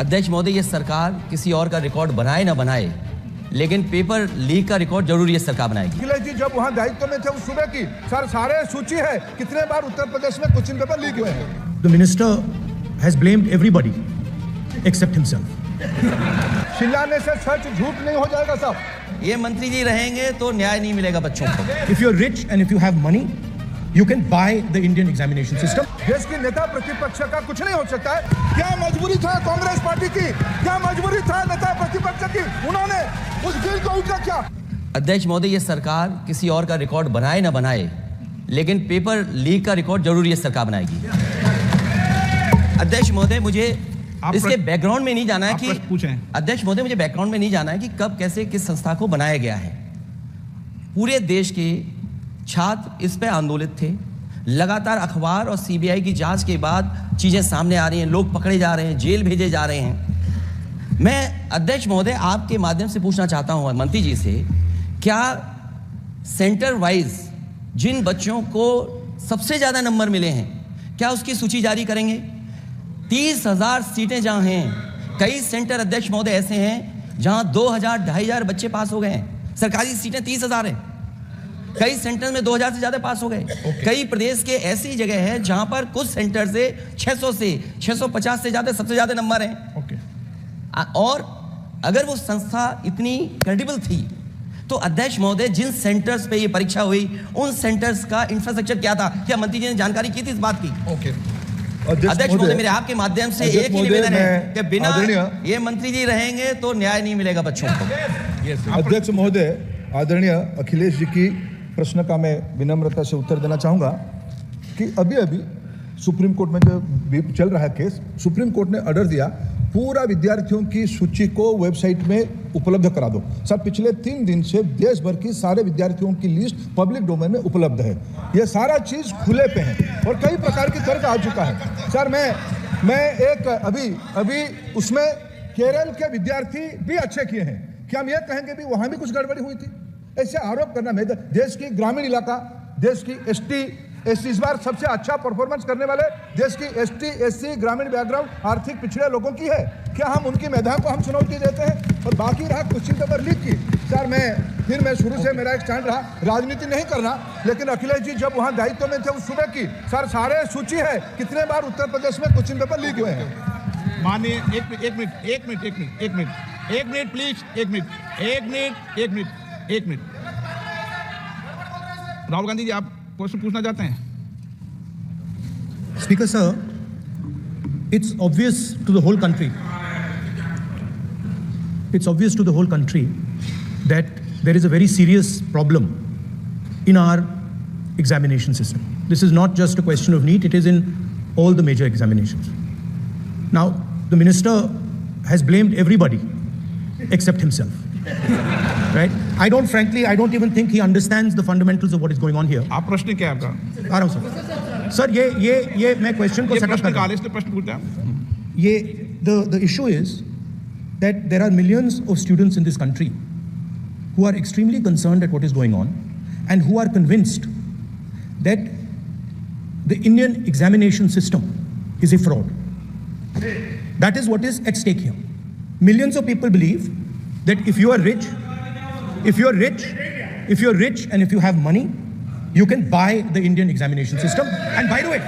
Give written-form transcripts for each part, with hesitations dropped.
अध्यक्ष महोदय, ये सरकार किसी और का रिकॉर्ड बनाए ना बनाए, लेकिन पेपर लीक का रिकॉर्ड जरूर ये सरकार बनाएगी। अखिलेश जी जब वहाँ दायित्व में थे उस सूबे की, सर सारे सूची है कितने बार उत्तर प्रदेश में क्वेश्चन पेपर लीक हुए हैं। The minister has blamed everybody except himself. शिलान्यास से सच झूठ नहीं हो जाएगा साहब। ये मंत्री जी रहेंगे तो न्याय नहीं मिलेगा बच्चों को। If you're rich and if you have money, you can buy the Indian examination system. देश की नेता प्रतिपक्ष का कुछ नहीं हो सकता है। क्या मजबूरी था कांग्रेस पार्टी की, क्या मजबूरी था नेता प्रतिपक्ष की, उन्होंने उस बिल को उठा क्या। अध्यक्ष महोदय, ये सरकार किसी और का रिकॉर्ड बनाए ना बनाए, लेकिन पेपर लीक का रिकॉर्ड जरूर ये सरकार बनाएगी। अध्यक्ष महोदय, मुझे इसके बैकग्राउंड में नहीं जाना है कि अध्यक्ष महोदय, मुझे बैकग्राउंड में नहीं जाना है कि कब कैसे किस संस्था को बनाया गया है। पूरे देश के छात्र इस पे आंदोलित थे। लगातार अखबार और सीबीआई की जांच के बाद चीजें सामने आ रही हैं, लोग पकड़े जा रहे हैं, जेल भेजे जा रहे हैं। मैं अध्यक्ष महोदय आपके माध्यम से पूछना चाहता हूं मंत्री जी से, क्या सेंटर वाइज जिन बच्चों को सबसे ज्यादा नंबर मिले हैं, क्या उसकी सूची जारी करेंगे? 30,000 सीटें जहां हैं, कई सेंटर अध्यक्ष महोदय ऐसे हैं जहां 2,000 2,500 बच्चे पास हो गए हैं। सरकारी सीटें 30,000 हैं, कई सेंटर में 2,000 से ज्यादा पास हो गए। कई प्रदेश के ऐसी जगह है जहां पर कुछ सेंटर से 600 से 650 से ज्यादा सबसे ज्यादा नंबर हैं। और अगर वो संस्था इतनी क्रेडिबल थी तो अध्यक्ष महोदय जिन सेंटर्स पे ये परीक्षा हुई उन सेंटर्स का इंफ्रास्ट्रक्चर क्या था? क्या मंत्री जी ने जानकारी की थी इस बात की? अध्यक्ष महोदय, मेरे आपके माध्यम से एक ही निवेदन है कि बिना ये मंत्री जी रहेंगे तो न्याय नहीं मिलेगा बच्चों को। अध्यक्ष महोदय, आदरणीय अखिलेश जी की प्रश्न का मैं विनम्रता से उत्तर देना चाहूंगा कि अभी अभी सुप्रीम कोर्ट में जो चल रहा है केस, सुप्रीम कोर्ट ने ऑर्डर दिया पूरा विद्यार्थियों की सूची को वेबसाइट में उपलब्ध करा दो। सर पिछले 3 दिन से देश भर की सारे विद्यार्थियों की लिस्ट पब्लिक डोमेन में उपलब्ध है। ये सारा चीज खुले पे है और कई प्रकार की तर्क आ चुका है। सर मैं एक अभी उसमें केरल के विद्यार्थी भी अच्छे किए हैं, क्या हम ये कहेंगे भी वहां भी कुछ गड़बड़ी हुई थी? ऐसे आरोप करना, मैं देश की ग्रामीण इलाका, देश की एसटी इस बार सबसे अच्छा परफॉर्मेंस करने वाले देश की एसटी एससी ग्रामीण बैकग्राउंड आर्थिक पिछड़े लोगों की है, क्या हम उनकी मेधाओं को हम चुनौती देते हैं? और बाकी रहा क्वेश्चन पेपर लीक की, सर मैं शुरू से मेरा एक स्टैंड रहा राजनीति नहीं करना, लेकिन अखिलेश जी जब वहां दायित्व में थे उस सूबे की, सर सारे सूची है कितने बार उत्तर प्रदेश में क्वेश्चन पेपर लीक हुए हैं। माननीय एक मिनट प्लीज, एक मिनट। राहुल गांधी जी, आप क्वेश्चन पूछना चाहते हैं? Speaker sir, it's obvious to the whole country. It's obvious to the whole country that there is a very serious problem in our examination system. This is not just a question of NEET, it is in all the major examinations. Now, the minister has blamed everybody except himself. Right? I don't even think he understands the fundamentals of what is going on here. आप प्रश्न क्या है आपका? आ रहा हूं sir. ये मैं question को सेटअप कर रहा हूं। प्रश्न पूछा। ये the issue is that there are millions of students in this country who are extremely concerned at what is going on and who are convinced that the Indian examination system is a fraud. That is what is at stake here. Millions of people believe that if you're rich and if you have money, you can buy the Indian examination system. And by the way,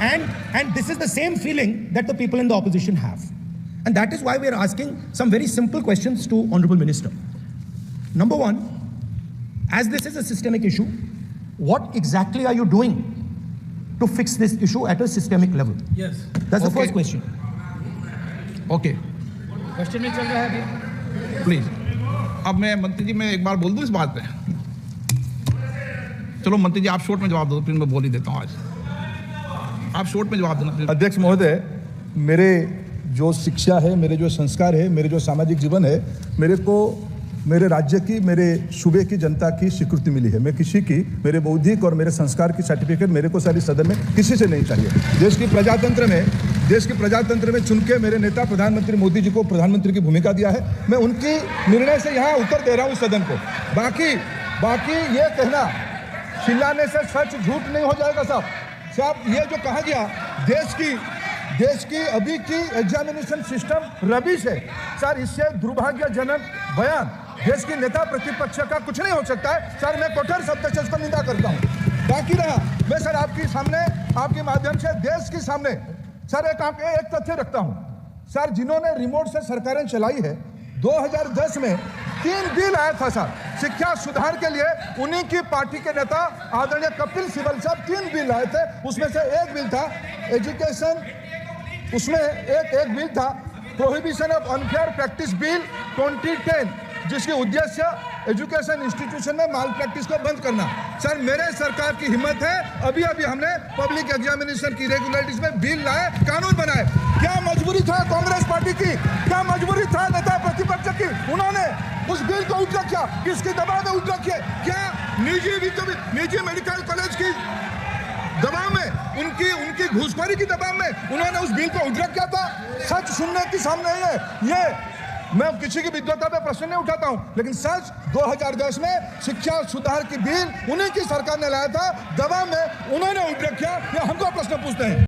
and this is the same feeling that the people in the opposition have. And that is why we are asking some very simple questions to Honorable Minister. Number one, as this is a systemic issue, what exactly are you doing to fix this issue at a systemic level? Yes. That's the first question. Okay. Question में चल रहा है अभी। Please, अब मैं मंत्री जी मैं एक बार बोल दूं इस बात पे? चलो मंत्री जी आप शॉर्ट में जवाब दो, फिर मैं बोल ही देता हूं। आज आप शॉर्ट में जवाब देना। अध्यक्ष महोदय, मेरे जो शिक्षा है, मेरे जो संस्कार है, मेरे जो सामाजिक जीवन है, मेरे को मेरे राज्य की, मेरे सूबे की जनता की स्वीकृति मिली है। मैं किसी की, मेरे बौद्धिक और मेरे संस्कार की सर्टिफिकेट मेरे को सारी सदन में किसी से नहीं चाहिए। देश की प्रजातंत्र में चुन के मेरे नेता प्रधानमंत्री मोदी जी को प्रधानमंत्री की भूमिका दिया है। मैं उनकी निर्णय से यहाँ उत्तर दे रहा हूँ सदन को। बाकी ये कहना शिलान्यास से सच झूठ नहीं हो जाएगा साहब। ये जो कहा गया देश की अभी की एग्जामिनेशन सिस्टम रबिश है सर। इससे दुर्भाग्यजनक बयान देश की नेता प्रतिपक्ष का कुछ नहीं हो सकता है सर। मैं कठोर शब्द से उसको निंदा करता हूँ। बाकी रहा, मैं सर आपके सामने, आपके माध्यम से देश के सामने सर एक तथ्य रखता हूँ सर। जिन्होंने रिमोट से सरकारें चलाई है, 2010 में 3 बिल आया था सर शिक्षा सुधार के लिए। उन्हीं की पार्टी के नेता आदरणीय कपिल सिब्बल साहब 3 बिल लाए थे। उसमें से एक बिल था एजुकेशन, उसमें एक बिल था prohibition of unfair practice bill 2010, जिसके उद्देश्य एजुकेशन इंस्टीट्यूशन में माल प्रैक्टिस को बंद करना। सर मेरे सरकार की हिम्मत है, अभी हमने पब्लिक एग्जामिनेशन की रेगुलरिटीज में बिल लाए, कानून बनाए। क्या मजबूरी था कांग्रेस पार्टी की, क्या मजबूरी था नेता प्रतिपक्ष की? उन्होंने उस बिल को उल्टा किया, किसके दबाव में उल्टा किया? क्या निजी मेडिकल कॉलेज की दबाव में, उनकी घूसखोरी की दबाव में उन्होंने उस बिल को उल्टा किया था? सच सुनने की सामने है ये। मैं किसी की विद्वता पे प्रश्न नहीं उठाता हूं, लेकिन सच 2010 में शिक्षा सुधार की बिल उन्हीं की सरकार ने लाया था, दबाव में उन्होंने उल्टा किया। हमको प्रश्न पूछते हैं।